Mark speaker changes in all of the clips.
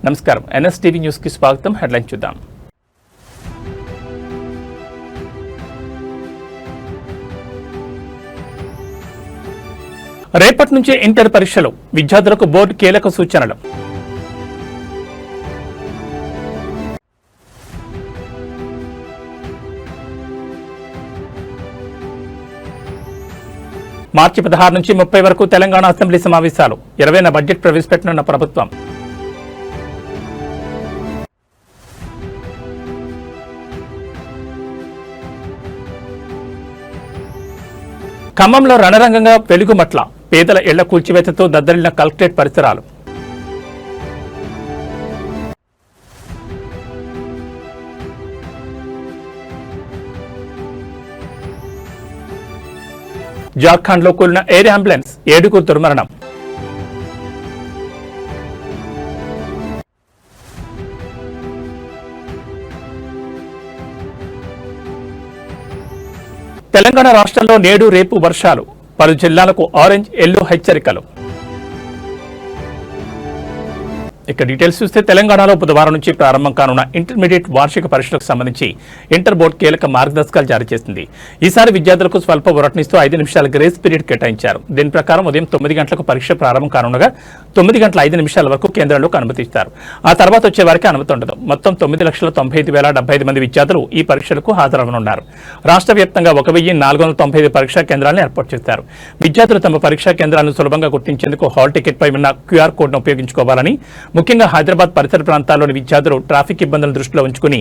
Speaker 1: నమస్కారం, NSTV news కి స్వాగతం. హెడ్లైన్ చూద్దాం. రేపటి నుంచి ఇంటర్ పరీక్షలు, విద్యార్థులకు బోర్డు కీలక సూచనలు. మార్చి 16 నుంచి 30 వరకు తెలంగాణ అసెంబ్లీ సమావేశాలు, 20న బడ్జెట్ ప్రవేశపెట్టనున్న ప్రభుత్వం. ఖమ్మంలో రణరంగంగా వెలుగుమట్ల, పేదల ఇళ్ల కూల్చివేతతో దద్దరిల్లిన కలెక్టరేట్ పరిసరాలు. జార్ఖండ్ లో కూలిన ఎయిర్ అంబులెన్స్, 7గురు దుర్మరణం. తెలంగాణ రాష్ట్రంలో నేడు రేపు వర్షాలు, పలు జిల్లాలకు ఆరెంజ్ ఎల్లో హెచ్చరికలు. ఇక డీటెయిల్స్ చూస్తే తెలంగాణలో బుధవారం నుంచి ప్రారంభం కానున్న ఇంటర్మీడియట్ వార్షిక పరీక్షలకు సంబంధించి ఇంటర్ బోర్డు కీలక మార్గదర్శకాలు జారీ చేసింది. ఈసారి విద్యార్థులకు స్వల్ప ఉరటనిస్తూ 5 నిమిషాల గ్రేస్ పీరియడ్ కేటాయించారు. దీని ప్రకారం ఉదయం 9 గంటలకు పరీక్ష ప్రారంభం కానుండగా 9 గంటల 5 నిమిషాల వరకు కేంద్రంలోకి అనుమతిస్తారు. ఆ తర్వాత వచ్చే వారికి అనుమతి ఉండదు. మొత్తం 9,95,075 మంది విద్యార్థులు ఈ పరీక్షలకు హాజరవనున్నారు. రాష్ట్ర వ్యాప్తంగా 1,495 పరీక్షా కేంద్రాలను ఏర్పాటు చేశారు. విద్యార్థులు తమ పరీక్షా కేంద్రాలను సులభంగా గుర్తించేందుకు హాల్ టికెట్ పై ఉన్న QR కోడ్ను ఉపయోగించుకోవాలని, ముఖ్యంగా హైదరాబాద్ పరిసర ప్రాంతాల్లోని విద్యార్థులు ట్రాఫిక్ ఇబ్బందులను దృష్టిలో ఉంచుకుని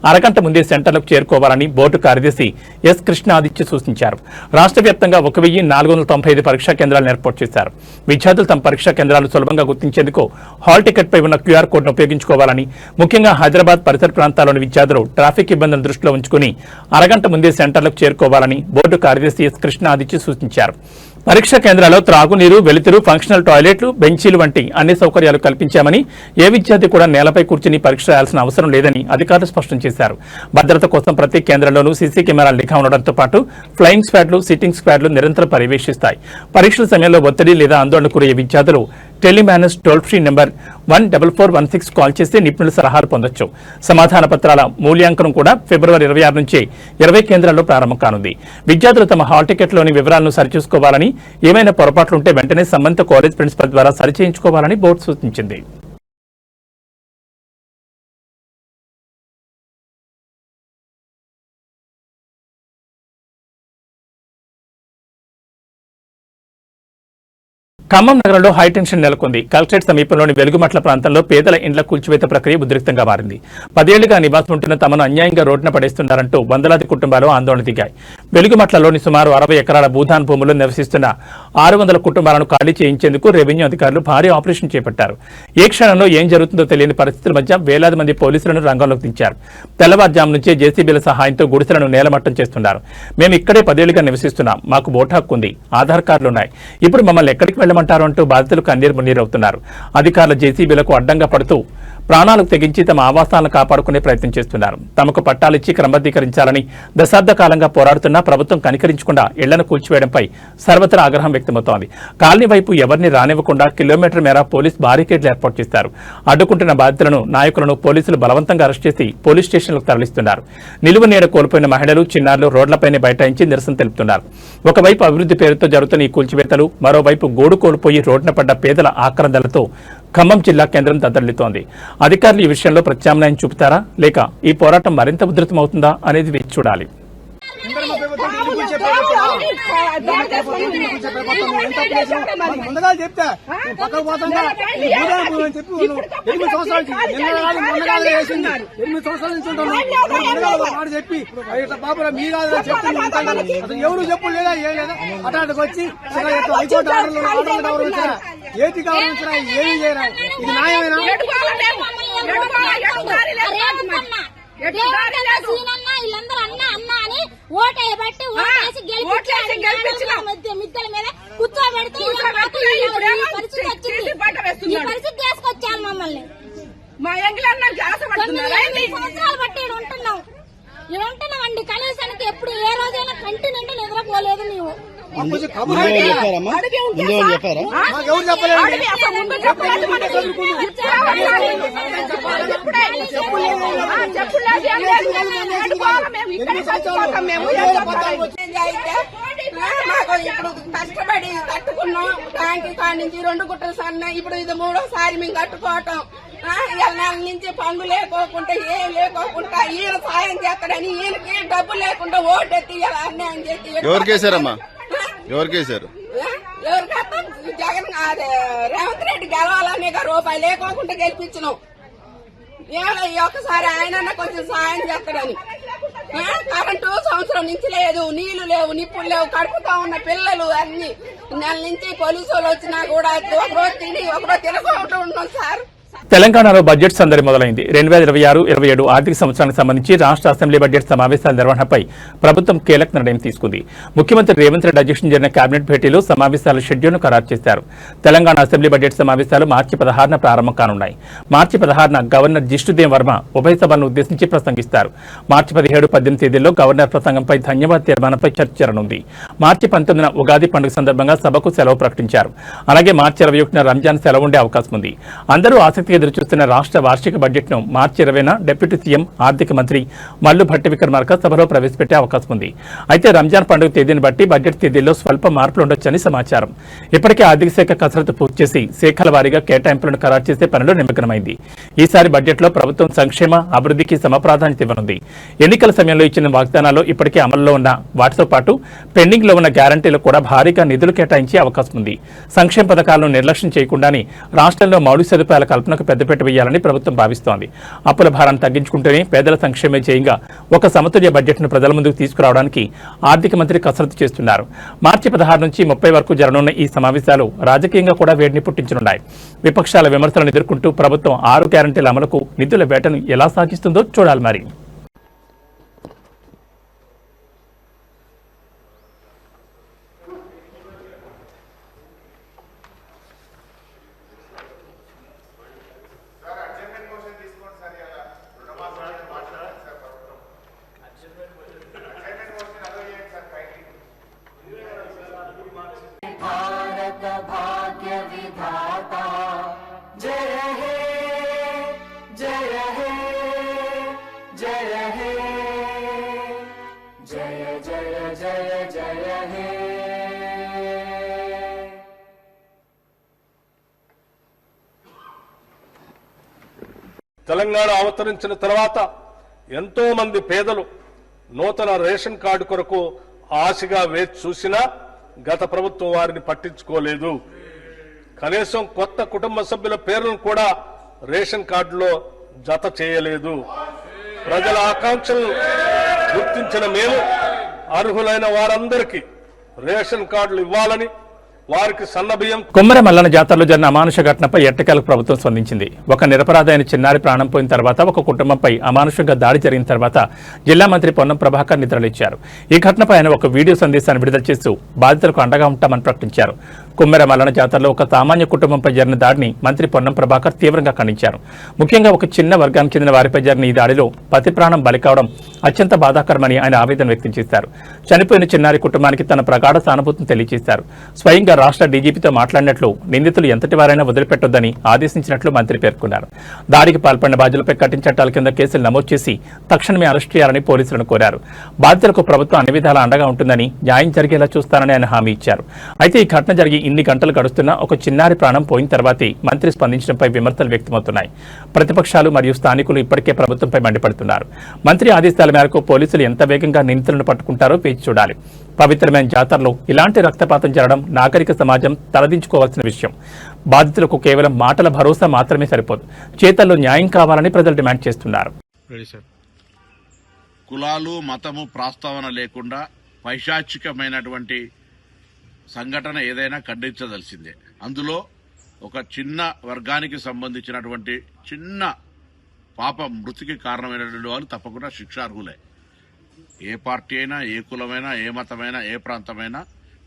Speaker 1: అరగంట ముందే సెంటర్లకు చేరుకోవాలని బోర్డు కార్యదర్శి ఎస్ కృష్ణాదిత్య సూచించారు. రాష్ట్ర వ్యాప్తంగా 1,495 పరీక్షా కేంద్రాలను ఏర్పాటు చేశారు. విద్యార్థులు తమ పరీక్షా కేంద్రాలు సులభంగా గుర్తించేందుకు హాల్ టికెట్ పై ఉన్న QR కోడ్ను ఉపయోగించుకోవాలని, ముఖ్యంగా హైదరాబాద్ పరిసర ప్రాంతాల్లోని విద్యార్థులు ట్రాఫిక్ ఇబ్బందులను దృష్టిలో ఉంచుకుని అరగంట ముందే సెంటర్లకు చేరుకోవాలని బోర్డు కార్యదర్శి ఎస్ కృష్ణాదిత్య సూచించారు. పరీక్షా కేంద్రాల్లో త్రాగునీరు, వెలుతురు, ఫంక్షనల్ టాయిలెట్లు, బెంచీలు వంటి అన్ని సౌకర్యాలు కల్పించామని, ఏ విద్యార్థి కూడా నేలపై కూర్చుని పరీక్ష రాయాల్సిన అవసరం లేదని అధికారులు స్పష్టం చేశారు. భద్రత కోసం ప్రతి కేంద్రంలోనూ సీసీ కెమెరాలు నిఘా ఉండడంతో పాటు ఫ్లయింగ్ స్క్వాడ్లు, సిట్టింగ్ స్క్వాడ్లు నిరంతరం పర్యవేక్షిస్తాయి. పరీక్షల సమయంలో ఒత్తిడి లేదా ఆందోళన గురయ్యే విద్యార్థులు Telemanas toll free number 14416 call చేసి నిపుణుల సలహాలు పొందొచ్చు. సమాధాన పత్రాల మూల్యాంకనం కూడా ఫిబ్రవరి 26 నుంచి 20 కేంద్రాల్లో ప్రారంభం కానుంది. విద్యార్థులు తమ హాల్ టికెట్లోని వివరాలను సరిచూసుకోవాలని, ఏమైనా పొరపాట్లుంటే వెంటనే సంబంధిత కాలేజ్ ప్రిన్సిపల్ ద్వారా సరిచేయించుకోవాలని బోర్డు సూచించింది. ఖమ్మం నగరంలో హైటెన్షన్ నెలకొంది. కలెక్టరేట్ సమీపంలోని వెలుగుమట్ల ప్రాంతంలో పేదల ఇండ్ల కూల్చివేత ప్రక్రియ ఉద్రిక్తంగా మారింది. 10 ఏళ్లుగా నివాసం ఉంటున్న తమను అన్యాయంగా రోడ్డున పడేస్తున్నారంటూ వందలాది కుటుంబాలు ఆందోళన దిగాయి. వెలుగుమట్లలోని సుమారు 60 ఎకరాల భూదాన్ భూముల్లో నివసిస్తున్న 600 కుటుంబాలను ఖాళీ చేయించేందుకు రెవెన్యూ అధికారులు భారీ ఆపరేషన్ చేపట్టారు. ఏ క్షణంలో ఏం జరుగుతుందో తెలియని పరిస్థితుల మధ్య వేలాది మంది పోలీసులను రంగంలోకి దించారు. తెల్లవారుజాము నుంచే జేసీబీల సహాయంతో గుడిసెలను నేలమట్టం చేస్తున్నారు. మేము ఇక్కడే 10 ఏళ్లుగా నివసిస్తున్నాం, మాకు ఓటు హక్కు ఉంది, ఆధార్ కార్డులున్నాయి, ఇప్పుడు మమ్మల్ని ఎక్కడికి వెళ్ళమంటారు అంటూ బాధితులు కన్నీరు మున్నీరవుతున్నారు. అధికారుల జేసీబీలకు అడ్డంగా పడుతూ ప్రాణాలకు తెగించి తమ ఆవాసాలను కాపాడుకునే ప్రయత్నం చేస్తున్నారు. తమకు పట్టాలిచ్చి క్రమబద్ధీకరించాలని దశాబ్ద కాలంగా పోరాడుతున్నా ప్రభుత్వం కనికరించకుండా ఇళ్లను కూల్చివేయడంపై సర్వత్రా ఆగ్రహం వ్యక్తమవుతోంది. కాలనీ వైపు ఎవరిని రానివ్వకుండా కిలోమీటర్ మేర పోలీస్ బారికేడ్లు ఏర్పాటు చేశారు. అడ్డుకుంటున్న బాధితులను, నాయకులను పోలీసులు బలవంతంగా అరెస్ట్ చేసి పోలీస్ స్టేషన్లకు తరలిస్తున్నారు. నిలువ నీడ కోల్పోయిన మహిళలు, చిన్నారులు రోడ్లపైనే బైఠాయించి నిరసన తెలుపుతున్నారు. ఒకవైపు అభివృద్ధి పేరుతో జరుగుతున్న ఈ కూల్చివేతలు, మరోవైపు గోడు కోల్పోయి రోడ్డున పడ్డ పేదల ఆక్రందనలతో ఖమ్మం జిల్లా కేంద్రం దద్దరిల్లుతోంది. అధికారులు ఈ విషయంలో ప్రత్యామ్నాయం చూపుతారా, లేక ఈ పోరాటం మరింత ఉధృతమవుతుందా అనేది వేచి చూడాలి.
Speaker 2: ముందుగా చెప్తే పక్కకు పోతుందా 8 సంవత్సరాల నుంచి ఉంటాను చెప్పి బాబు మీ కాదు చెప్తాను అసలు ఎవరు చెప్పు లేదా ఏ లేదా అటాటకు వచ్చి హైకోర్టు ఆర్డర్లు గౌరవించరా, ఏటి గౌరవించరా, ఏమి చేయరా, ఇది న్యాయమేనా?
Speaker 3: వీళ్ళందరూ అన్న అన్న అని ఓటేయబట్టి ఓటేసి మిద్దెల మీద కూర్చోబెడితే పరిస్థితి తీసుకొచ్చాను మమ్మల్ని.
Speaker 4: మా
Speaker 3: సంవత్సరాలు బట్టి ఉంటున్నాం అండి. కనీసానికి ఎప్పుడు ఏ రోజైనా కంటి నిండి నిద్రపోలేదు నీవు.
Speaker 2: చెప్పారా
Speaker 3: చెప్పులు లేదు, ఏం లేదు, మేము వెళ్ళిపోవాలి, మేము ఇక్కడే చచ్చిపోతాం, మేము ఏం చేస్తాం? మాకు ఇప్పుడు కష్టపడి కట్టుకున్నాం, ట్యాంకి కాడి నుంచి 2 గుట్టలు సన్న, ఇప్పుడు ఇది 3వసారి మేము కట్టుకోవటం. నెల నుంచి పనులు లేకోకుండా ఏం లేకోకుండా ఈయన సాయం చేస్తాడని ఈయనకి డబ్బు లేకుండా ఓటెత్తి ఇలా అన్యాయం చేసి
Speaker 4: ఎవరికేసారమ్మా ఎవరికేసారు
Speaker 3: ఎవరికైతే జగన్ రేవంత్ రెడ్డి గెలవాలనే రూపాయి లేకోకుండా గెలిపించినాం. ఏమో ఈ ఒక్కసారి ఆయన కొంచెం సాయం చేస్తాడని. కరెంటు సంవత్సరం నుంచి లేదు, నీళ్లు లేవు, నిప్పులు లేవు, కడుపుతా ఉన్న పిల్లలు అన్ని నెల నుంచి పోలీసులు వచ్చినా కూడా ఒకరోజు తిని ఒకరోజు తినకుండా ఉన్నాం సార్.
Speaker 1: తెలంగాణలో బడ్జెట్ సందడి మొదలైంది. 2026-27 ఆర్థిక సంవత్సరానికి సంబంధించి రాష్ట్ర అసెంబ్లీ బడ్జెట్ సమావేశాల నిర్వహణపై ప్రభుత్వం కీలక నిర్ణయం తీసుకుంది. ముఖ్యమంత్రి రేవంత్ రెడ్డి అధ్యక్షతన జరిగిన కేబినెట్ భేటీలో సమావేశాల షెడ్యూల్ను ఖరారు చేశారు. తెలంగాణ అసెంబ్లీ బడ్జెట్ సమావేశాలు మార్చి 16న ప్రారంభం కానున్నాయి. మార్చి 16న గవర్నర్ జిష్ణుదేవ్ వర్మ ఉభయ సభలను ఉద్దేశించి ప్రసంగిస్తారు. మార్చి 17-18 తేదీల్లో గవర్నర్ ప్రసంగంపై ధన్యవాద తీర్మానంపై చర్చ జరగనుంది. మార్చి 19న ఉగాది పండుగ సందర్భంగా సభకు సెలవు ప్రకటించారు. అలాగే మార్చి 21న రంజాన్ సెలవు ఉండే అవకాశం ఉంది. అందరూ ఆసక్తిగా ఎదురుచూస్తున్న రాష్ట్ర వార్షిక బడ్జెట్ ను మార్చి 20న డిప్యూటీ సీఎం ఆర్థిక మంత్రి మల్లు భట్టి విక్రమార్క సభలో ప్రవేశపెట్టే అవకాశం ఉంది. అయితే రంజాన్ పండుగ తేదీని బట్టి బడ్జెట్ తేదీల్లో స్వల్ప మార్పులు ఉండొచ్చని సమాచారం. ఇప్పటికే ఆర్థిక శాఖ కసరత్తు పూర్తి చేసి శాఖల వారీగా కేటాయింపులను ఖరారు చేసే పనిలో నిమగ్నమైంది. ఈసారి బడ్జెట్లో ప్రభుత్వం సంక్షేమ అభివృద్ధికి సమప్రాధాన్యత ఇవ్వనుంది. ఎన్నికల సమయంలో ఇచ్చిన వాగ్దానాలు ఇప్పటికే అమల్లో ఉన్న వాటితో పాటు పెండింగ్ లో ఉన్న గ్యారంటీలు కూడా భారీగా నిధులు కేటాయించే అవకాశం ఉంది. సంక్షేమ పథకాలను నిర్లక్ష్యం చేయకుండానే రాష్ట్రంలో మౌలిక సదుపాయాల కల్పనకు పెద్దపీట వేయాలని ప్రభుత్వం భావిస్తోంది. అప్పుల భారాన్ని తగ్గించుకుంటేనే పేదల సంక్షేమే ధ్యేయంగా ఒక సమతుల్య బడ్జెట్ ను ప్రజల ముందుకు తీసుకురావడానికి ఆర్థిక మంత్రి కసరత్తు చేస్తున్నారు. మార్చి 16 నుంచి 30 వరకు జరగనున్న ఈ సమావేశాలు రాజకీయంగా కూడా వేడిని పుట్టించనున్నాయి. విపక్షాల విమర్శలను ఎదుర్కొంటూ ప్రభుత్వం 6 గ్యారంటీల అమలుకు నిధుల వేటను ఎలా సాగిస్తుందో చూడాలి. మరి
Speaker 5: भारत भाग्य विधाता जय हे जय हे जय हे जय जय जय जय हे
Speaker 6: తెలంగాణ అవతరించిన తర్వాత ఎంతో మంది పేదలు నూతన రేషన్ కార్డు కొరకు ఆశగా వేచి చూసినా గత ప్రభుత్వం వారిని పట్టించుకోలేదు. కనీసం కొత్త కుటుంబ సభ్యుల పేర్లను కూడా రేషన్ కార్డులో జత చేయలేదు. ప్రజల ఆకాంక్షలను గుర్తించిన మేము అర్హులైన వారందరికీ రేషన్ కార్డులు ఇవ్వాలని వారికి సన్నబియ్యం.
Speaker 1: కొమ్మర మల్లన జాతరలో జరిగిన అమానుష ఘటనపై ఎట్టకేలకు ప్రభుత్వం స్పందించింది. ఒక నిరపరాధ అయిన చిన్నారి ప్రాణం పోయిన తర్వాత ఒక కుటుంబంపై అమానుషంగా దాడి జరిగిన తర్వాత జిల్లా మంత్రి పొన్నం ప్రభాకర్ నిద్రలేచారు. ఈ ఘటనపై ఆయన ఒక వీడియో సందేశాన్ని విడుదల చేస్తూ బాధితులకు అండగా ఉంటామని ప్రకటించారు. కొమ్మెర మల్లన జాతరలో ఒక సామాన్య కుటుంబంపై జరిగిన దాడిని మంత్రి పొన్నం ప్రభాకర్ తీవ్రంగా ఖండించారు. ముఖ్యంగా ఒక చిన్న వర్గానికి చెందిన వారిపై జరిగిన ఈ దాడిలో పతి ప్రాణం బలి కావడం అత్యంత బాధాకరమని ఆయన ఆవేదన వ్యక్తం చేశారు. చనిపోయిన చిన్నారి కుటుంబానికి తన ప్రగాఢ సానుభూతిని తెలియజేశారు. స్వయంగా రాష్ట్ర డీజీపీతో మాట్లాడినట్లు నిందితులు ఎంతటి వారైనా వదిలిపెట్టొద్దని ఆదేశించినట్లు మంత్రి పేర్కొన్నారు. దాడికి పాల్పడిన బాధ్యులపై కఠిన చట్టాల కింద కేసులు నమోదు చేసి తక్షణమే అరెస్ట్ చేయాలని పోలీసులను కోరారు. బాధితులకు ప్రభుత్వం అన్ని విధాలా అండగా ఉంటుందని, న్యాయం జరిగేలా చూస్తానని ఆయన హామీ ఇచ్చారు. అయితే ఈ ఘటన జరిగి ఇన్ని గంటలు గడుస్తున్నా ఒక చిన్నారి ప్రాణం పోయిన తర్వాతే మంత్రి స్పందించడంపై విమర్శలు వ్యక్తమవుతున్నాయి. ప్రతిపక్షాలు మరియు స్థానికులు ఇప్పటికే ప్రభుత్వంపై మండిపడుతున్నారు. మంత్రి ఆదేశాల మేరకు పోలీసులు ఎంత వేగంగా నిందితులను పట్టుకుంటారో వేచి చూడాలి. పవిత్రమైన జాతరలో ఇలాంటి రక్తపాతం జరగడం నాగరిక సమాజం తలదించుకోవాల్సిన విషయం. బాధితులకు కేవలం మాటల భరోసా మాత్రమే సరిపోదు, చేతల్లో న్యాయం కావాలని ప్రజలు డిమాండ్ చేస్తున్నారు.
Speaker 7: కులాలు మతము ప్రస్తావన లేకుండా పైశాచికమైనటువంటి సంఘటన ఏదైనా ఖండించదలసిందే. అందులో ఒక చిన్న వర్గానికి సంబంధించినటువంటి చిన్న పాప మృతికి కారణమైనటువంటి వాళ్ళు తప్పకుండా శిక్షార్హులే. ఏ పార్టీ అయినా, ఏ కులమైనా, ఏ మతమైనా, ఏ ప్రాంతమైనా,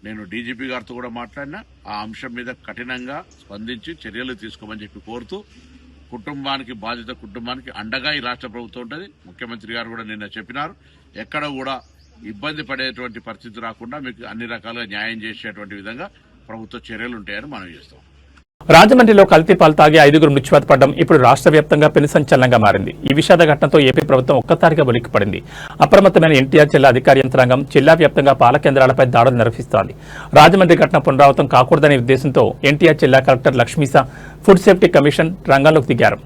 Speaker 7: నేను డీజీపీ గారితో కూడా మాట్లాడినా ఆ అంశం మీద కఠినంగా స్పందించి చర్యలు తీసుకోమని చెప్పి కోరుతూ, కుటుంబానికి బాధిత కుటుంబానికి అండగా ఈ రాష్ట్ర ప్రభుత్వం ఉంటుంది. ముఖ్యమంత్రి గారు కూడా నిన్న చెప్పినారు, ఎక్కడ కూడా ఇబ్బంది పడేటువంటి పరిస్థితి రాకుండా మీకు అన్ని రకాలుగా న్యాయం చేసేటువంటి విధంగా ప్రభుత్వ చర్యలు ఉంటాయని మనం చేస్తాం.
Speaker 1: రాజమండ్రిలో కల్తీ పాలు తాగి 5గురు మృత్యువాత పడడం ఇప్పుడు రాష్ట్ర వ్యాప్తంగా పెను సంచలనంగా మారింది. ఈ విషాద ఘటనతో ఏపీ ప్రభుత్వం ఒక్కసారిగా ఉలిక్కిపడింది. అప్రమత్తమైన ఎన్టీఆర్ జిల్లా అధికార యంత్రాంగం జిల్లా వ్యాప్తంగా పాల కేంద్రాలపై దాడులు నిర్వహిస్తోంది. రాజమండ్రి ఘటన పునరావృతం కాకూడదనే ఉద్దేశంతో ఎన్టీఆర్ జిల్లా collector Lakshmisha food safety commission రంగంలోకి దిగారు.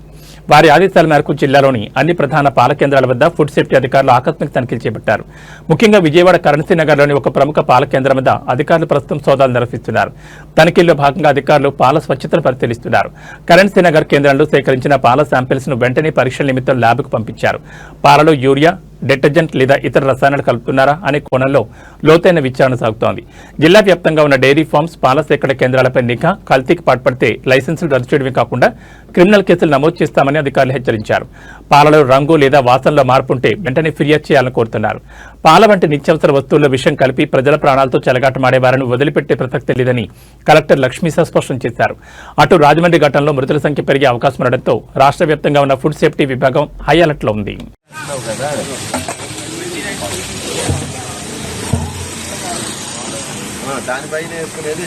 Speaker 1: వారి ఆదేశాల మేరకు జిల్లాలోని అన్ని ప్రధాన పాల కేంద్రాల వద్ద ఫుడ్ సేఫ్టీ అధికారులు ఆకస్మిక తనిఖీలు చేపట్టారు. ముఖ్యంగా విజయవాడ కరెన్సీ నగర్లోని ఒక ప్రముఖ పాల కేంద్రం వద్ద అధికారులు ప్రస్తుతం సోదాలు నిర్వహిస్తున్నారు. తనిఖీల్లో భాగంగా అధికారులు పాల స్వచ్ఛతను పరిశీలిస్తున్నారు. కరెన్సీ నగర్ కేంద్రంలో సేకరించిన పాల శాంపిల్స్ ను వెంటనే పరీక్షల నిమిత్తం ల్యాబ్కు పంపించారు. పాలలో యూరియా, డిటర్జెంట్ లేదా ఇతర రసాయనాలు కలుపుతున్నారా అనే కోణంలో లోతైన విచారణ సాగుతోంది. జిల్లా వ్యాప్తంగా ఉన్న డైరీ ఫార్మ్స్, పాల సేకరణ కేంద్రాలపై నిఘా, కల్తీకి పాల్పడితే లైసెన్సులు రద్దు చేయడమే కాకుండా క్రిమినల్ కేసులు నమోదు చేస్తామని అధికారులు హెచ్చరించారు. పాలలో రంగు లేదా వాసనలో మార్పు ఉంటే వెంటనే ఫిర్యాదు చేయాలని కోరుతున్నారు. పాల వంటి నిత్యావసర వస్తువుల్లో విషం కలిపి ప్రజల ప్రాణాలతో చెలగాటమాడే వారిని వదిలిపెట్టే ప్రసక్తి లేదని కలెక్టర్ లక్ష్మీసా స్పష్టం చేశారు. అటు రాజమండ్రి ఘటనలో మృతుల సంఖ్య పెరిగే అవకాశం ఉండడంతో రాష్ట్ర వ్యాప్తంగా ఉన్న ఫుడ్ సేఫ్టీ విభాగం హై అలర్ట్లో ఉంది.
Speaker 8: దానిపైన వేసుకునేది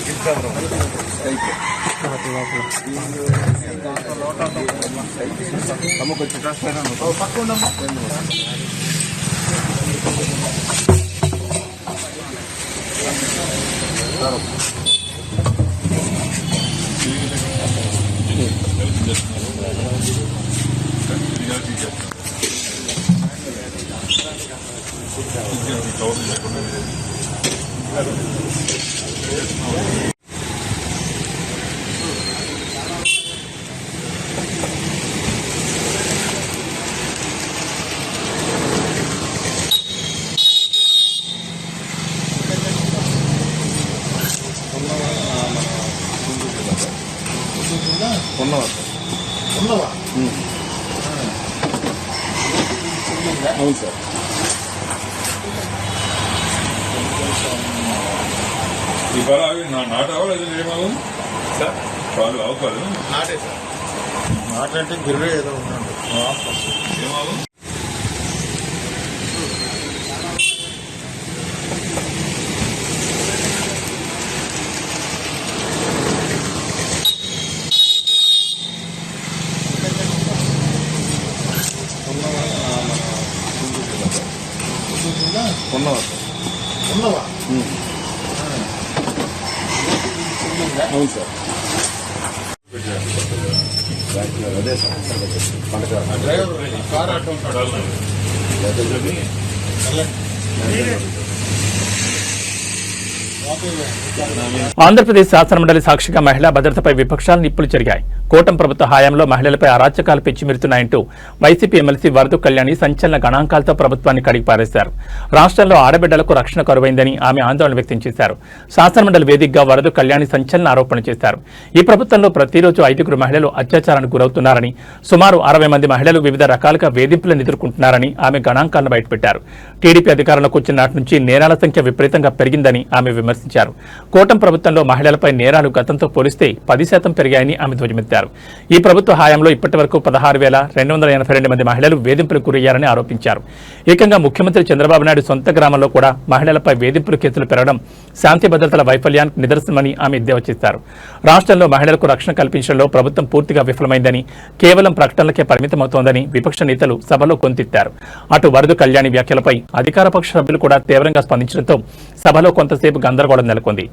Speaker 8: అవును సార్.
Speaker 9: ఈ పాలు అవి నాటు అవ్వలేదు, ఏమవు పాలు అవ్వదు.
Speaker 8: నాటే సార్. నాట అంటే గిర్రె ఏదో ఉన్నాడు.
Speaker 9: ఏమవు
Speaker 8: ఉన్నవా? అవును సార్. అదే సార్. డ్రైవర్ కార్ అట్లా ఉంటాడు.
Speaker 1: ఆంధ్రప్రదేశ్ శాసనమండలి సాక్షిగా మహిళా భద్రతపై విపక్షాలు నిప్పులు జరిగాయి. కూటమి ప్రభుత్వ హయాంలో మహిళలపై అరాచకాలు పెచ్చిమిరుతున్నాయంటూ వైసీపీ ఎమ్మెల్సీ వరదు కళ్యాణి సంచలన గణాంకాలతో ప్రభుత్వాన్ని కడిగిపారేశారు. రాష్ట్రంలో ఆడబిడ్డలకు రక్షణ కరువైందని ఆమె ఆందోళన వ్యక్తం చేశారు. శాసనమండలి వేదికగా వరదు కళ్యాణి సంచలన ఆరోపణలు చేశారు. ఈ ప్రభుత్వంలో ప్రతిరోజు 5గురు మహిళలు అత్యాచారానికి గురవుతున్నారని, సుమారు 60 మంది మహిళలు వివిధ రకాలుగా వేధింపులను ఎదుర్కొంటున్నారని ఆమె గణాంకాలను బయటపెట్టారు. టీడీపీ అధికారంలోకి వచ్చిన నాటి నుంచి నేరాల సంఖ్య విపరీతంగా పెరిగిందని ఆమె విమర్శించారు. కూటమి ప్రభుత్వంలో మహిళలపై నేరాలు గతంతో పోలిస్తే 10% పెరిగాయని ఆమె ధ్వజమెత్తారు. ఈ ప్రభుత్వ హయాంలో ఇప్పటి వరకు 16,282 మంది మహిళలు వేధింపులకు గురయ్యారని ఆరోపించారు. ఏకంగా ముఖ్యమంత్రి చంద్రబాబు నాయుడు సొంత గ్రామంలో కూడా మహిళలపై వేధింపుల కేసులు పెరగడం శాంతి భద్రతల వైఫల్యానికి నిదర్శనమని ఆమె ఎద్దేవా చేశారు. రాష్ట్రంలో మహిళలకు రక్షణ కల్పించడంలో ప్రభుత్వం పూర్తిగా విఫలమైందని, కేవలం ప్రకటనలకే పరిమితమవుతోందని విపక్ష నేతలు సభలో కొంతెత్తారు. అటు వరదు కళ్యాణి వ్యాఖ్యలపై అధికార పక్ష సభ్యులు కూడా తీవ్రంగా స్పందించడంతో సభలో కొంతసేపు గందరగోళం నెలకొంది.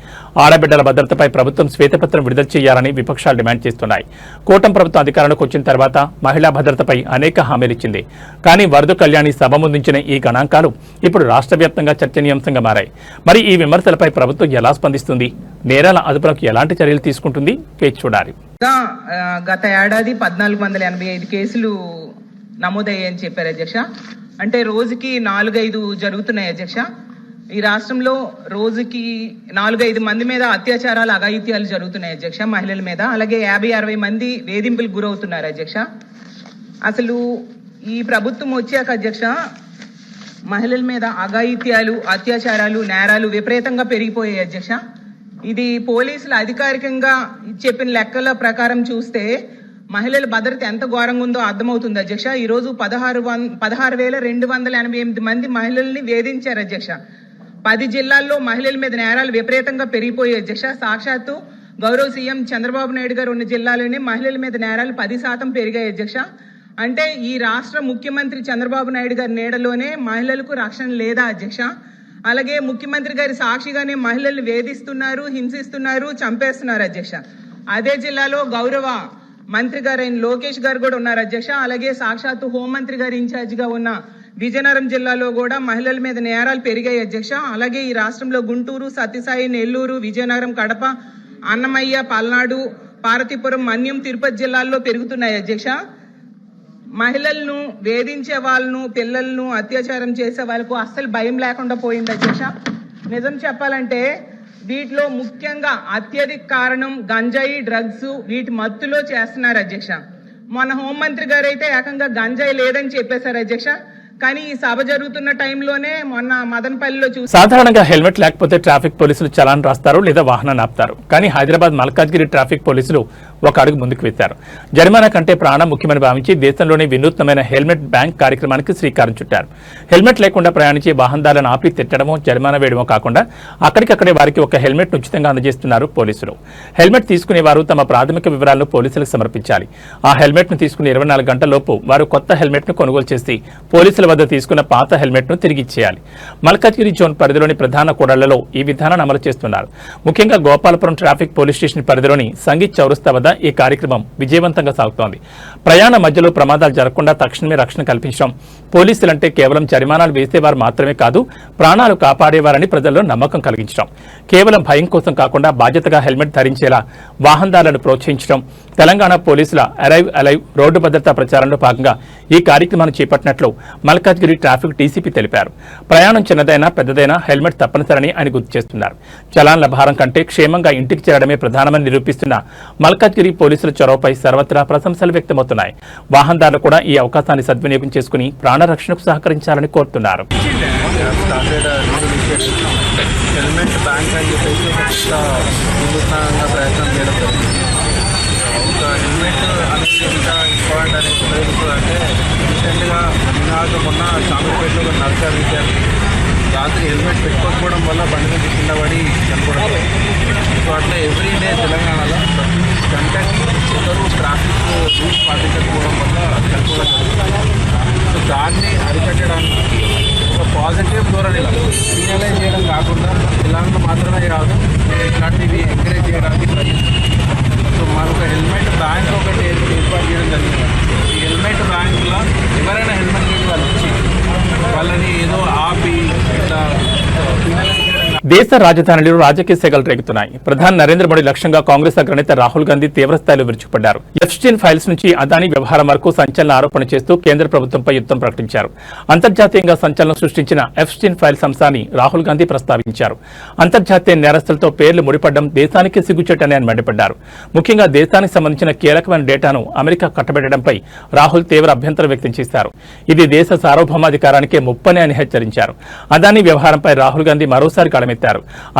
Speaker 1: ఆడబిడ్డల భద్రతపై ప్రభుత్వం శ్వేతపత్రం విడుదల చేయాలని విపక్షాలు డిమాండ్ చేస్తున్నాయి. కూటమి ప్రభుత్వం అధికారంలోకి వచ్చిన తర్వాత మహిళా భద్రతపై అనేక హామీలిచ్చింది. కానీ వరదు కళ్యాణి సభ ముందుంచిన ఈ గణాంకాలు ఇప్పుడు రాష్ట్ర వ్యాప్తంగా చర్చనీయాంశంగా మారాయి. మరి ఈ విమర్శలపై ప్రభుత్వం ఎలా స్పందిస్తుంది? నేరాల అదుపులకు ఎలాంటి చర్యలు తీసుకుంటుంది? వేచి చూడాలి.
Speaker 10: గత ఏడాది 1485 కేసులు నమోదయ్యాయని చెప్పారు అధ్యక్ష. అంటే రోజుకి 4-5 జరుగుతున్నాయి అధ్యక్ష. ఈ రాష్ట్రంలో రోజుకి 4-5 మంది మీద అత్యాచారాలు, అఘాయిత్యాలు జరుగుతున్నాయి అధ్యక్ష, మహిళల మీద. అలాగే 50-60 మంది వేధింపులకు గురవుతున్నారు అధ్యక్ష. అసలు ఈ ప్రభుత్వం వచ్చాక అధ్యక్ష మహిళల మీద అఘాయిత్యాలు, అత్యాచారాలు, నేరాలు విపరీతంగా పెరిగిపోయాయి అధ్యక్ష. ఇది పోలీసులు అధికారికంగా చెప్పిన లెక్కల ప్రకారం చూస్తే మహిళల భద్రత ఎంత ఘోరంగా ఉందో అర్థమవుతుంది అధ్యక్ష. ఈ రోజు 16,288 మంది మహిళల్ని వేధించారు అధ్యక్ష. 10 జిల్లాల్లో మహిళల మీద నేరాలు విపరీతంగా పెరిగిపోయాయి అధ్యక్ష. సాక్షాత్తు గౌరవ సీఎం చంద్రబాబు నాయుడు గారు ఉన్న జిల్లాలోనే మహిళల మీద నేరాలు 10% పెరిగాయి అధ్యక్ష. అంటే ఈ రాష్ట్ర ముఖ్యమంత్రి చంద్రబాబు నాయుడు గారి నీడలోనే మహిళలకు రక్షణ లేదా అధ్యక్ష? అలాగే ముఖ్యమంత్రి గారి సాక్షిగానే మహిళలు వేధిస్తున్నారు, హింసిస్తున్నారు, చంపేస్తున్నారు అధ్యక్ష. అదే జిల్లాలో గౌరవ మంత్రి గారైన లోకేష్ గారు కూడా ఉన్నారు అధ్యక్ష. అలాగే సాక్షాత్తు హోంమంత్రి గారు ఇన్ఛార్జ్ గా ఉన్న విజయనగరం జిల్లాలో కూడా మహిళల మీద నేరాలు పెరిగాయి అధ్యక్ష. అలాగే ఈ రాష్ట్రంలో గుంటూరు, సత్యసాయి, నెల్లూరు, విజయనగరం, కడప, అన్నమయ్య, పల్నాడు, పార్వతీపురం, మన్యం, తిరుపతి జిల్లాల్లో పెరుగుతున్నాయి అధ్యక్ష. మహిళలను వేధించే వాళ్ళను, పిల్లలను అత్యాచారం చేసే వాళ్ళకు అస్సలు భయం లేకుండా పోయింది అధ్యక్ష. నిజం చెప్పాలంటే వీటిలో ముఖ్యంగా అత్యధిక కారణం గంజాయి, డ్రగ్స్, వీటి మత్తులో చేస్తున్నారు అధ్యక్ష. మన హోంమంత్రి గారు అయితే ఏకంగా గంజాయి లేదని చెప్పేశారు అధ్యక్ష. కానీ ఈ సభ జరుగుతున్న టైంలోనే మొన్న మదనపల్లిలో చూసి
Speaker 1: సాధారణంగా హెల్మెట్ లేకపోతే ట్రాఫిక్ పోలీసులు చలాన్ రాస్తారు లేదా వాహనాన్ని ఆపుతారు. కానీ హైదరాబాద్ మల్కాజ్గిరి ట్రాఫిక్ పోలీసులు ఒక అడుగు ముందుకు వేశారు. జరిమానా కంటే ప్రాణం ముఖ్యమని భావించి దేశంలోని వినూత్నమైన హెల్మెట్ బ్యాంక్ కార్యక్రమానికి శ్రీకారం చుట్టారు. హెల్మెట్ లేకుండా ప్రయాణించే వాహనదారులను ఆపి తిట్టడమో, జరిమానా వేయడమో కాకుండా అక్కడికక్కడే వారికి ఒక హెల్మెట్ ఉచితంగా అందజేస్తున్నారు పోలీసులు. హెల్మెట్ తీసుకునేవారు తమ ప్రాథమిక వివరాలను పోలీసులకు సమర్పించాలి. ఆ హెల్మెట్ ను తీసుకుని 24 గంటలలోపు వారు కొత్త హెల్మెట్ ను కొనుగోలు చేసి పోలీసుల వద్ద తీసుకున్న పాత హెల్మెట్ ను తిరిగి ఇచ్చేయాలి. మల్కాజ్గిరి జోన్ పరిధిలోని ప్రధాన కూడళ్లలో ఈ విధానాన్ని అమలు చేస్తున్నారు. ముఖ్యంగా గోపాలపురం ట్రాఫిక్ పోలీస్ స్టేషన్ పరిధిలోని సంగీత్ చౌరస్తా వద్ద ఈ కార్యక్రమం విజయవంతంగా సాగుతోంది. ప్రయాణ మధ్యలో ప్రమాదాలు జరగకుండా తక్షణమే రక్షణ కల్పించడం, పోలీసులంటే కేవలం జరిమానాలు వేసేవారు మాత్రమే కాదు, ప్రాణాలు కాపాడేవారని ప్రజల్లో నమ్మకం కలిగించడం, కేవలం భయం కోసం కాకుండా బాధ్యతగా హెల్మెట్ ధరించేలా వాహనదారులను ప్రోత్సహించడం తెలంగాణ పోలీసుల అరైవ్ అలైవ్ రోడ్డు భద్రతా ప్రచారంలో భాగంగా ఈ కార్యక్రమాన్ని చేపట్టినట్లు మల్కాజ్గిరి ట్రాఫిక్ డీసీపీ తెలిపారు. ప్రయాణం చిన్నదైనా పెద్దదైనా హెల్మెట్ తప్పనిసరని ఆయన గుర్తు చేస్తున్నారు. చలాన్ల భారం కంటే క్షేమంగా ఇంటికి చేరడమే ప్రధానమని నిరూపిస్తున్న మల్కాజ్గిరి పోలీసుల చొరవపై సర్వత్రా ప్రశంసలు వ్యక్తమవుతున్నాయి. వాహనదారులు కూడా ఈ అవకాశాన్ని సద్వినియోగం చేసుకుని ప్రాణరక్షణకు సహకరించాలని కోరుతున్నారు.
Speaker 2: హెల్మెట్ బ్యాంక్ అని చెప్పేసి వినూత్నంగా ప్రయత్నం చేయడం జరిగింది. ఒక హెల్మెట్ అనేది ఎంత ఇంపార్టెంట్ అనేది అంటే రీసెంట్గా మొన్న చామరపేటలో ఒక నర్సరీ విద్యార్థి రాత్రి హెల్మెట్ పెట్టుకోకపోవడం వల్ల బండి మీద కింద పడి చనిపోవడం. సో అట్లా ఎవ్రీడే తెలంగాణలో ప్రతి గంటకి ఒకరు ట్రాఫిక్ రూల్స్ పాటించకపోవడం వల్ల చనిపోవడం జరుగుతుంది. సో దాన్ని అరికట్టడానికి ఒక పాజిటివ్ ధోరణిలో క్రిమినలైజ్ చేయడం కాకుండా తెలంగాణ మాత్రమే కాదు ఇట్లాంటివి ఎంకరేజ్ చేయడానికి ట్రై చేస్తుంది. సో మనకు హెల్మెట్ బ్యాంక్ ఒకటి ఏర్పాటు చేయడం జరిగింది. ఈ హెల్మెట్ బ్యాంకులో ఎవరైనా హెల్మెట్ లేని వాళ్ళు వచ్చి వాళ్ళని ఏదో ఆపి ఇట్లా
Speaker 1: దేశ రాజధానిలో రాజకీయ సెగలు రేగుతున్నాయి. ప్రధాని నరేంద్ర మోడీ లక్ష్యంగా కాంగ్రెస్ అగ్రనేత రాహుల్ గాంధీ తీవ్రస్థాయిలో విరుచుకుపడ్డారు. ఎఫ్స్టీన్ ఫైల్స్ నుంచి అదానీ వ్యవహారం వరకు సంచలన ఆరోపణ చేస్తూ కేంద్ర ప్రభుత్వంపై యుద్ధం ప్రకటించారు. అంతర్జాతీయంగా సంచలనం సృష్టించిన ఎఫ్స్టీన్ ఫైల్స్ అంశాన్ని రాహుల్ గాంధీ ప్రస్తావించారు. అంతర్జాతీయ నేరస్తులతో పేర్లు ముడిపడడం దేశానికి సిగ్గుచేటని ఆయన మండిపడ్డారు. ముఖ్యంగా దేశానికి సంబంధించిన కీలకమైన డేటాను అమెరికా కట్టబెట్టడంపై రాహుల్ తీవ్ర అభ్యంతరం వ్యక్తం చేశారు. ఇది దేశ సార్వభౌమాధికారానికే ముప్పని అని హెచ్చరించారు. అదానీ వ్యవహారంపై రాహుల్ గాంధీ మరోసారి కడమెత్తారు.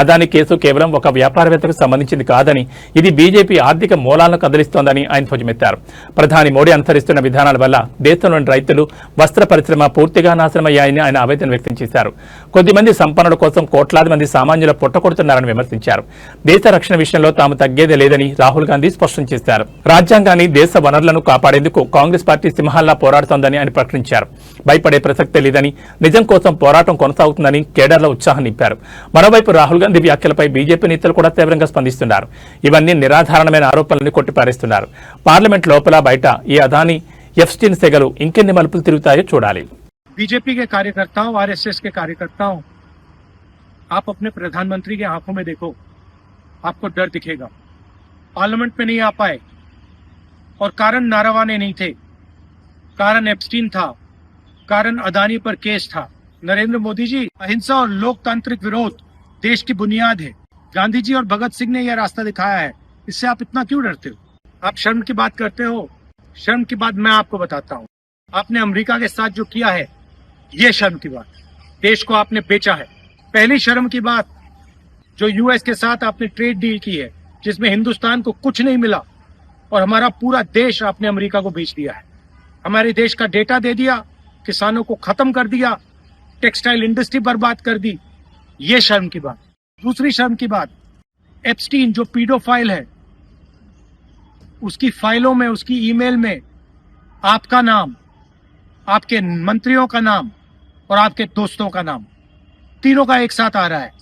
Speaker 1: అదానీ కేసు కేవలం ఒక వ్యాపారవేత్తకు సంబంధించింది కాదని, ఇది బీజేపీ ఆర్థిక మూలాలను కదిలిస్తోందని ఆయన ధ్వజమెత్తారు. ప్రధాని మోడీ అనుసరిస్తున్న విధానాల వల్ల దేశంలోని రైతులు, వస్త్ర పరిశ్రమ పూర్తిగా నాశనమయ్యాయని ఆయన ఆవేదన వ్యక్తం చేశారు. కొద్దిమంది సంపన్నుల కోసం కోట్లాది మంది సామాన్యుల పొట్టకొడుతున్నారని విమర్శించారు. దేశ రక్షణ విషయంలో తాము తగ్గేదే లేదని రాహుల్ గాంధీ స్పష్టం చేశారు. రాజ్యాంగాన్ని, దేశ వనరులను కాపాడేందుకు కాంగ్రెస్ పార్టీ సింహాల్లా పోరాడుతోందని ఆయన ప్రకటించారు. భయపడే ప్రసక్తే లేదని, నిజం కోసం పోరాటం కొనసాగుతుందని కేడర్లో ఉత్సాహం నింపారు. మరోవైపు రాహుల్ గాంధీ వ్యాఖ్యలపై బీజేపీ నేతలు కూడా తీవ్రంగా స్పందిస్తున్నారు. ఇవన్నీ నిరాధారణమైన ఆరోపణలను కొట్టిపారేస్తున్నారు. పార్లమెంట్ లోపల బయట ఈ అదానీ ఎఫ్స్టీన్ సెగలు ఇంకెన్ని మలుపులు తిరుగుతాయో చూడాలి.
Speaker 11: बीजेपी के कार्यकर्ताओं, आरएसएस के कार्यकर्ताओं, आप अपने प्रधानमंत्री की आंखों में देखो, आपको डर दिखेगा. पार्लियामेंट में नहीं आ पाए और कारण नारावाने नहीं थे, कारण एप्स्टीन था, कारण अदानी पर केस था. नरेंद्र मोदी जी, अहिंसा और लोकतांत्रिक विरोध देश की बुनियाद है. गांधी जी और भगत सिंह ने यह रास्ता दिखाया है. इससे आप इतना क्यों डरते हो? आप शर्म की बात करते हो. शर्म की बात मैं आपको बताता हूँ. आपने अमेरिका के साथ जो किया है, ये शर्म की बात. देश को आपने बेचा है. पहली शर्म की बात, जो यूएस के साथ आपने ट्रेड डील की है, जिसमें हिंदुस्तान को कुछ नहीं मिला और हमारा पूरा देश आपने अमेरिका को बेच दिया है. हमारे देश का डेटा दे दिया, किसानों को खत्म कर दिया, टेक्सटाइल इंडस्ट्री बर्बाद कर दी. ये शर्म की बात. दूसरी शर्म की बात, एप्स्टीन जो पीडोफाइल है, उसकी फाइलों में, उसकी ईमेल में आपका नाम, आपके मंत्रियों का नाम और आपके दोस्तों का नाम, तीनों का एक साथ आ रहा है।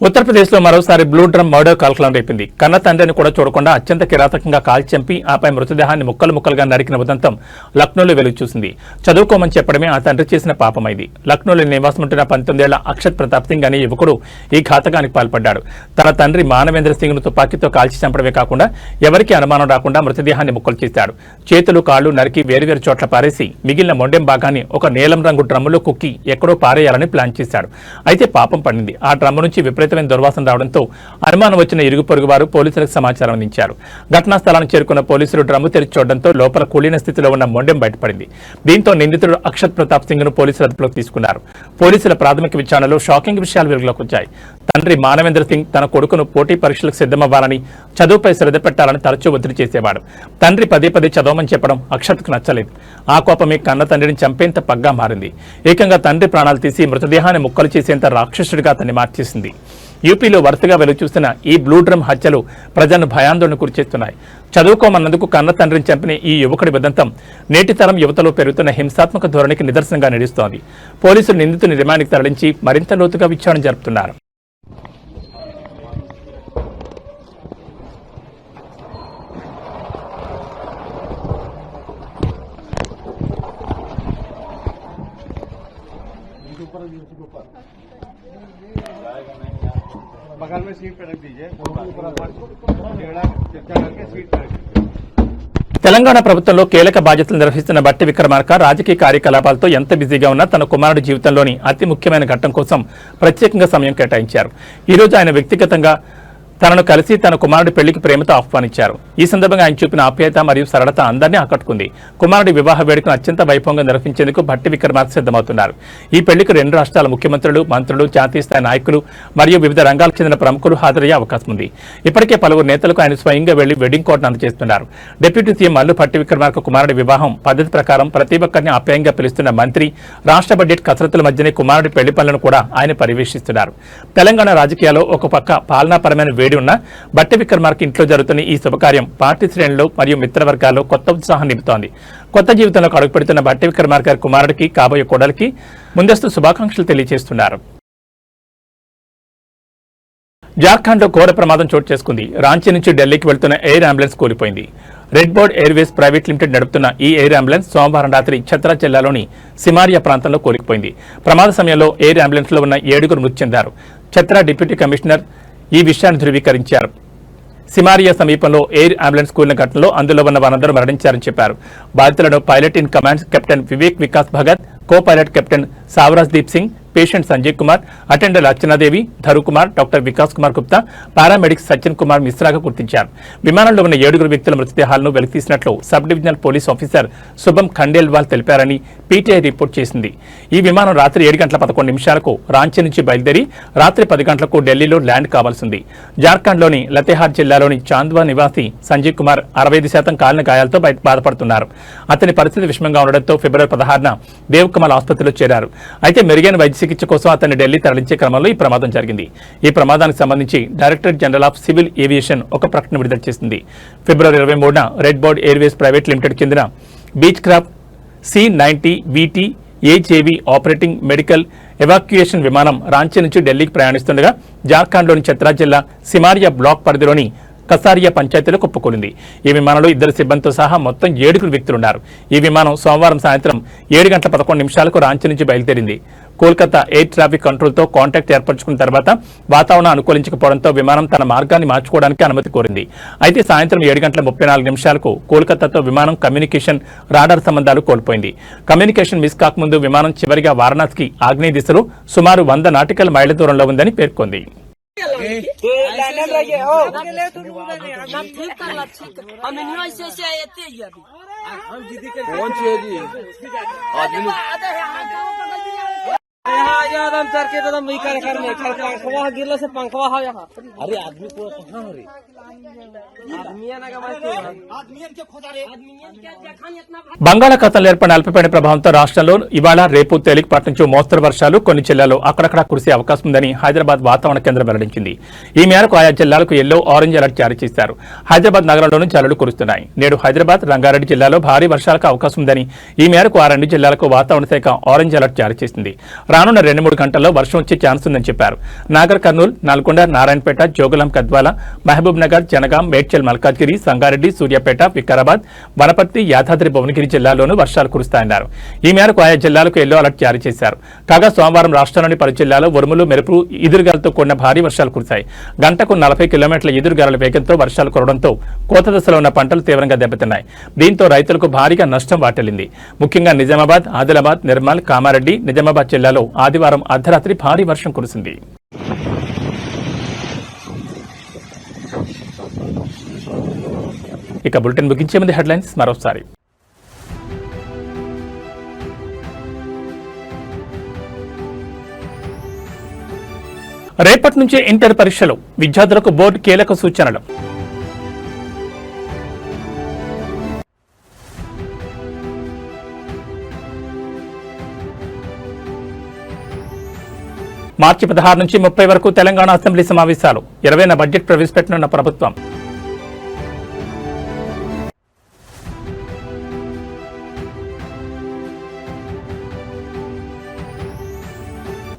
Speaker 1: ఉత్తరప్రదేశ్ లో మరోసారి బ్లూ డ్రమ్ మర్డర్ కలకలం రేపింది. కన్న తండ్రిని కూడా చూడకుండా అత్యంత కిరాతకంగా కాల్చి చంపి ఆపై మృతదేహాన్ని ముక్కలు ముక్కలుగా నరికిన ఉదంతం లక్నోలో వెలుగు చూసింది. చదువుకోమని చెప్పడమే ఆ తండ్రి చేసిన పాపమైంది. లక్నోలో నివాసం ఉంటున్న 19 ఏళ్ల అక్షత్ ప్రతాప్ సింగ్ అనే యువకుడు ఈ ఘాతకానికి పాల్పడ్డాడు. తన తండ్రి మానవేంద్ర సింగ్ ను తుపాకీతో కాల్చి చంపడమే కాకుండా ఎవరికీ అనుమానం రాకుండా మృతదేహాన్ని ముక్కలు చేశాడు. చేతులు కాళ్లు నరికి వేరువేరు చోట్ల పారేసి మిగిలిన మొండెం భాగాన్ని ఒక నీలం రంగు డ్రమ్ములో కుక్కి ఎక్కడో పారేయాలని ప్లాన్ చేశాడు. అయితే పాపం పండింది. ఆ డ్రమ్ము నుంచి విపరీతమైన దుర్వాసన రావడంతో అనుమానం వచ్చిన ఇరుగు పొరుగు వారు పోలీసులకు సమాచారం అందించారు. ఘటనా స్థలానికి చేరుకున్న పోలీసులు డ్రమ్ము తెరిచి చూడడంతో లోపల కూలిన స్థితిలో ఉన్న మొండెం బయటపడింది. దీంతో నిందితుడు అక్షత్ ప్రతాప్ సింగ్ ను పోలీసులు అదుపులోకి తీసుకున్నారు. పోలీసుల ప్రాథమిక విచారణలో షాకింగ్ విషయాలు వెలుగులోకి వచ్చాయి. తండ్రి మానవేంద్ర సింగ్ తన కొడుకును పోటీ పరీక్షలకు సిద్ధమవ్వాలని, చదువుపై శ్రద్ధ పెట్టాలని తరచూ ఒత్తిడి చేసేవాడు. తండ్రి పదే పదే చదవమని చెప్పడం అక్షత్కు నచ్చలేదు. ఆ కోపమే కన్న తండ్రిని చంపేంత పగ్గా మారింది. ఏకంగా తండ్రి ప్రాణాలు తీసి మృతదేహాన్ని ముక్కలు చేసేంత రాక్షసుడిగా అతన్ని మార్చేసింది. యూపీలో వరుసగా వెలుగు చూస్తున్న ఈ బ్లూ డ్రమ్ హత్యలు ప్రజలను భయాందోళన గురిచేస్తున్నాయి. చదువుకోమన్నందుకు కన్న తండ్రిని చంపిన ఈ యువకుడి ఉదంతం నేటి తరం యువతలో పెరుగుతున్న హింసాత్మక ధోరణికి నిదర్శనంగా నిలుస్తోంది. పోలీసులు నిందితుని రిమాండ్కి తరలించి మరింత లోతుగా విచారణ జరుపుతున్నారు.
Speaker 2: बगल में सीट पे रख दीजिए, चर्चा करके सीट पे रख दीजिए।
Speaker 1: తెలంగాణ ప్రభుత్వంలో కీలక బాధ్యతలు నిర్వహిస్తున్న బట్టి విక్రమార్క రాజకీయ కార్యకలాపాలతో ఎంత బిజీగా ఉన్నా తన కుమారుడి జీవితంలోని అతి ముఖ్యమైన ఘట్టం కోసం ప్రత్యేకంగా సమయం కేటాయించారు. ఈ రోజు ఆయన వ్యక్తిగతంగా తనను కలిసి తన కుమారుడి పెళ్లికి ప్రేమతో ఆహ్వానించారు. ఈ సందర్భంగా ఆయన చూపిన ఆప్యాయత మరియు సరళత అందరినీ ఆకట్టుకుంది. కుమారుడి వివాహ వేడుకను అత్యంత వైభవంగా నిర్వహించేందుకు భట్టి విక్రమార్క సిద్ధమవుతున్నారు. ఈ పెళ్లికి 2 రాష్ట్రాల ముఖ్యమంత్రులు, మంత్రులు, జాతీయ స్థాయి నాయకులు మరియు వివిధ రంగాలకు చెందిన ప్రముఖులు హాజరయ్యే అవకాశం ఉంది. ఇప్పటికే పలువురు నేతలకు ఆయన స్వయంగా వెళ్లి వెడ్డింగ్ కోడ్ను అందజేస్తున్నారు. డిప్యూటీ సీఎం మల్లు భట్టి విక్రమార్క కుమారుడి వివాహం పద్ధతి ప్రకారం ప్రతి ఒక్కరిని ఆప్యాయంగా పిలుస్తున్న మంత్రి, రాష్ట్ర బడ్జెట్ కసరత్తుల మధ్యనే కుమారుడి పెళ్లి పనులను కూడా ఆయన పర్యవేక్షిస్తున్నారు. తెలంగాణ రాజకీయాల్లో ఒక పక్క పాలనాపరమైన వేడి ఉన్న బట్టి విక్రమార్క ఇంట్లో జరుగుతున్న ఈ శుభకార్యం పార్టీ శ్రేణులు మరియు మిత్రవర్గాల్లో కొత్త ఉత్సాహం నింపుతోంది. కొత్త జీవితంలోకి అడుగుపెడుతున్న బట్టి విక్రమార్క కుమారుడికి, కాబోయే కోడలికి ముందస్తు శుభాకాంక్షలు తెలియజేస్తున్నారు. జార్ఖండ్లో ఘోర ప్రమాదం చోటు చేసుకుంది. రాంచీ నుంచి ఢిల్లీకి వెళ్తున్న ఎయిర్ అంబులెన్స్ కూలిపోయింది. Red board Airways Private limited నడుపుతున్న ఈ ఎయిర్ అంబులెన్స్ సోమవారం రాత్రి ఛత్రా జిల్లాలోని సిమారియా ప్రాంతంలో కూలిపోయింది. ప్రమాద సమయంలో ఎయిర్ అంబులెన్స్ లో ఉన్న 7 మృతి చెందారు. ఛత్రా డిప్యూటీ కమిషనర్ ఈ విషయాన్ని ధృవీకరించారు. సిమారియా సమీపంలో ఎయిర్ అంబులెన్స్ కూలిన ఘటనలో అందులో ఉన్న వారందరూ మరణించారని చెప్పారు. బాధితులను pilot in command captain Vivek Vikas Bhagat, co pilot captain సావరాజ్ Deep Singh, patient Sanjay Kumar, attender Archanadevi, ధరు Kumar, doctor Vikas Kumar Gupta, paramedics Sachin Kumar మిశ్రాగా గుర్తించారు. విమానంలో ఉన్న 7 వ్యక్తుల మృతదేహాలను వెలికితీసినట్లు సబ్ డివిజనల్ పోలీస్ ఆఫీసర్ శుభం ఖండేల్వాల్ తెలిపారని పీటీఐ రిపోర్ట్ చేసింది. ఈ విమానం రాత్రి 7:11 రాంచీ నుంచి బయలుదేరి రాత్రి 10 ఢిల్లీలో ల్యాండ్ కావాల్సింది. జార్ఖండ్లోని లతేహార్ జిల్లాలోని చాంద్వా నివాసి సంజయ్ కుమార్ 65% కాలిన గాయాలతో బాధపడుతున్నారు. అతని పరిస్థితి విషమంగా ఉండడంతో ఫిబ్రవరి 16న దేవ్కమల్ ఆసుపత్రిలో చేరారు. అయితే మెరుగైన వైద్య చికిత్స కోసం అతన్ని ఢిల్లీ తరలించే క్రమంలో ఈ ప్రమాదం జరిగింది. ఈ ప్రమాదానికి సంబంధించి directorate general of civil aviation ఒక ప్రకటన విడుదల చేసింది. ఫిబ్రవరి 23న Redbird Airways Private Limited చెందిన Beechcraft C-90 VT AJV operating medical evacuation విమానం రాంచీ నుంచి ఢిల్లీకి ప్రయాణిస్తుండగా జార్ఖండ్లోని ఛత్రా జిల్లా సిమారియా బ్లాక్ పరిధిలోని కసారియా పంచాయతీలో కుప్పకూలింది. ఈ విమానంలో 2 సిబ్బందితో సహా మొత్తం 7 వ్యక్తులున్నారు. ఈ విమానం సోమవారం సాయంత్రం 7:11 రాంచీ నుంచి బయలుదేరింది. కోల్కతా ఎయిర్ ట్రాఫిక్ కంట్రోల్తో కాంటాక్ట్ ఏర్పరచుకున్న తర్వాత వాతావరణం అనుకూలించకపోవడంతో విమానం తన మార్గాన్ని మార్చుకోవడానికి అనుమతి కోరింది. అయితే సాయంత్రం 7:34 కోల్కతాతో విమానం కమ్యూనికేషన్, రాడార్ సంబంధాలు కోల్పోయింది. కమ్యూనికేషన్ మిస్ కాకముందు విమానం చివరిగా వారణాసికి ఆగ్నేయ దిశలో సుమారు 100 నాటికల్ మైళ్ల దూరంలో ఉందని పేర్కొంది.
Speaker 2: गिरने से पंखवा हो यहाँ अरे आदमी को कहाँ हो रही
Speaker 1: బంగాళాఖాతంలో ఏర్పడిన అల్పపీడన ప్రభావంతో రాష్ట్రంలో ఇవాళ రేపు తేలికపాటి నుంచి మోస్తరు వర్షాలు కొన్ని జిల్లాల్లో అక్కడక్కడ కురిసే అవకాశం ఉందని హైదరాబాద్ వాతావరణ కేంద్రం వెల్లడించింది. ఈ మేరకు ఆయా జిల్లాలకు ఎల్లో ఆరెంజ్ అలర్ట్ జారీ చేశారు. హైదరాబాద్ నగరంలోనూ జల్లులు కురుస్తున్నాయి. నేడు హైదరాబాద్, రంగారెడ్డి జిల్లాలో భారీ వర్షాలకు అవకాశం ఉందని ఈ మేరకు ఆ రెండు జిల్లాలకు వాతావరణ శాఖ ఆరెంజ్ అలర్ట్ జారీ చేసింది. రానున్న 2-3 గంటల్లో వర్షం వచ్చే ఛాన్స్ ఉందని చెప్పారు. నాగర్ కర్నూలు, నల్గొండ, నారాయణపేట, జోగులాం, గద్వాల, మహబూబ్ నగర్, జనగాం, మేడ్చల్, మల్కాజ్గిరి, సంగారెడ్డి, సూర్యాపేట, వికారాబాద్, వనపర్తి, యాదాద్రి భువనగిరి జిల్లాల్లోనూ వర్షాలు కురుస్తాయన్నారు. ఈ మేరకు ఆయా జిల్లాలకు ఎల్లో అలర్ట్ జారీ చేశారు. కాగా సోమవారం రాష్ట్రంలోని పలు జిల్లాలో ఉరుములు, మెరుపు, ఈదురుగాలతో కూడిన భారీ వర్షాలు కురిశాయి. గంటకు 40 కిలోమీటర్ల ఈదురుగాలుల వేగంతో వర్షాలు కురవడంతో కోత దశలో ఉన్న పంటలు తీవ్రంగా దెబ్బతిన్నాయి. దీంతో రైతులకు భారీగా నష్టం వాటిల్లింది. ముఖ్యంగా నిజామాబాద్, ఆదిలాబాద్, నిర్మల్, కామారెడ్డి, నిజామాబాద్ జిల్లాలో ఆదివారం అర్ధరాత్రి భారీ వర్షం కురిసింది. ఇక బులెటిన్ ముగించే ముందు హెడ్లైన్స్ మరోసారి. రేపటి నుంచే ఇంటర్ పరీక్షలు, విద్యార్థులకు బోర్డు కీలక సూచనలు. మార్చి 16 నుంచి 30 వరకు తెలంగాణ అసెంబ్లీ సమావేశాలు, 20న బడ్జెట్ ప్రవేశపెట్టనున్న ప్రభుత్వం.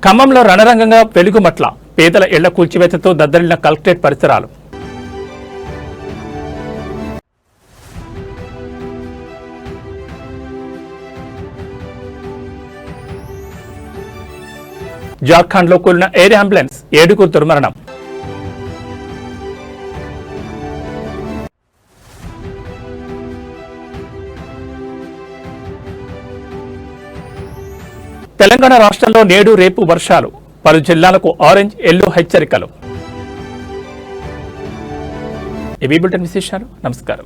Speaker 1: ఖమ్మంలో రణరంగంగా వెలుగుమట్ల, పేదల ఇళ్ల కూల్చివేతతో దద్దరిల్లిన కలెక్టరేట్ పరిసరాలు. జార్ఖండ్లో కూలిన ఎయిర్ అంబులెన్స్, 7గురు దుర్మరణం. తెలంగాణ రాష్ట్రంలో నేడు రేపు వర్షాలు, పలు జిల్లాలకు ఆరెంజ్, ఎల్లో హెచ్చరికలు. ఇవి బులెటిన్ విశేషాలు. నమస్కారం.